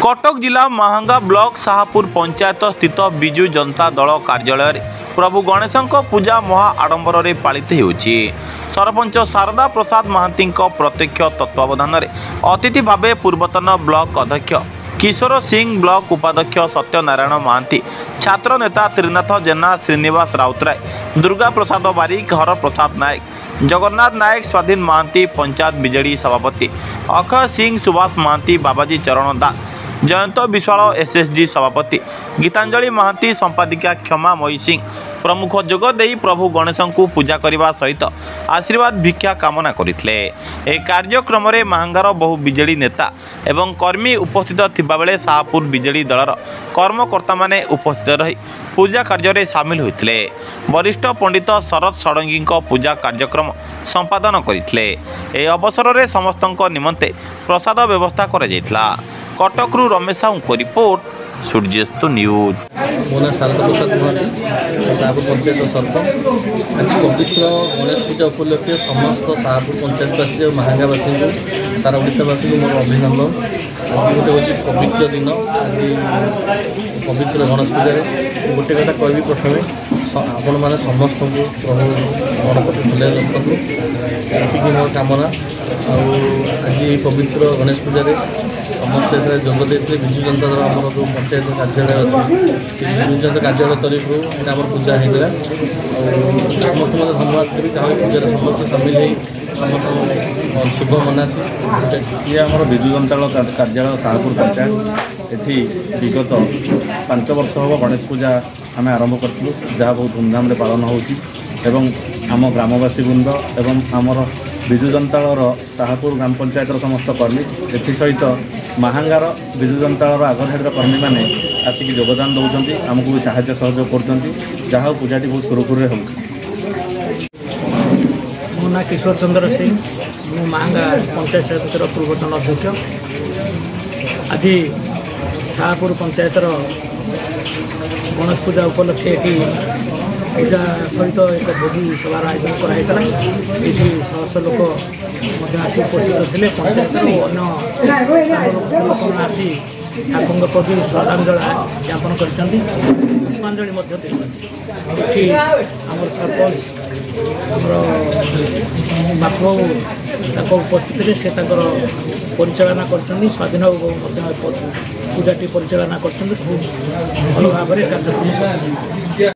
कटक जिला महांगा ब्लॉक शाहपुर पंचायत स्थित विजु जनता दल कार्यालय प्रभु गणेश पूजा महा आडंबर में पालित होउछि। सरपंच शारदा प्रसाद महांती प्रत्यक्ष तत्वावधान में अतिथि भावे पूर्वतन ब्लॉक अध्यक्ष किशोर सिंह, ब्लॉक उपाध्यक्ष सत्यनारायण महांती, छात्र नेता त्रिनाथ जेना, श्रीनिवास राउतराय, दुर्गा प्रसाद बारिक, हर प्रसाद नायक, जगन्नाथ नायक, स्वाधीन महांती, पंचायत बीजेडी सभापति अक्षय सिंह, सुभाष महांती, बाबाजी चरण दास, जयंत विश्वाल, एसएसजी सभापति गीतांजलि महांती, संपादिका क्षमा मई सिंह प्रमुख जोगदे प्रभु गणेश को पूजा करने सहित आशीर्वाद भिक्षा कामना करते। यह कार्यक्रम में महांगार बहु बीजेडी नेता एवं कर्मी उपस्थित थिबा बेले शाहपुर बीजेडी दलर कर्मकर्ता माने उपस्थित रही पूजा कार्य में सामिल होते। वरिष्ठ पंडित शरद षडंगी पूजा कार्यक्रम संपादन करते। यह अवसर में समस्त निमंते प्रसाद व्यवस्था करा। कटकरू रमेश साहू को रिपोर्ट, सूर्यस्त न्यूज। मो ना शारदा प्रसाद महांती, शाहपुर पंचायत सरपंच। आज पवित्र गणेश पूजा उपलक्षे समस्त शाहपुर पंचायतवासी और महांगावासी को सारा ओडावासी को मोर अभिनंदन। आज गोटे हूँ पवित्र दिन। आज पवित्र गणेश पूजा गोटे कथा कह प्रथम आपण मैंने समस्त को प्रभु गणपति भले रखु ये मोर कामना। आज पवित्र गणेश पूजा समस्त जोगदे विजु जनता दल आम जो पंचायत कार्यालय अच्छी विजु जनता कार्यालय तरफ आम पूजा होता। समस्त मत धन्यवाद करी पूजा समस्त सामिल हो शुभ मनासी। ये आम विजु जनता दल कार्यालय शाहपुर पंचायत एटी विगत 5 वर्ष हम गणेश पूजा आम आरंभ करूँ, जहाँ बहुत धूमधाम पालन होम ग्रामवासी वृंद एवं आमर विजु जनता दल शाहपुर ग्राम पंचायत समस्त कर्मी एसहित महांगार विजु जनता दल आगधाड़ी कर्मी मैंने आसिक योगदान दौरान आमको साहाय्य सहयोग कर जहाँ पूजाटी बहुत सुरखुर हो। मो ना किशोर चंद्र सिंह, मु महांगा पंचायत समितिर पूर्वतन अध्यक्ष। आज शाहपुर पंचायतर गणेश पूजा उपलक्षे पूजा सहित एक भोजी सभार आयोजन कराइला। ये शह लोक आसी उपस्थित थे। पंचायत अन्य लोक आसी ठाकुर प्रति श्रद्धांजलि ज्ञापन कर पुष्पांजलि ये आम सरपंच बापू उपस्थित थे। से परिचालना कर स्वाधीन पूजाटी परिचालना कर खूब भल भाव कार्यक्रम।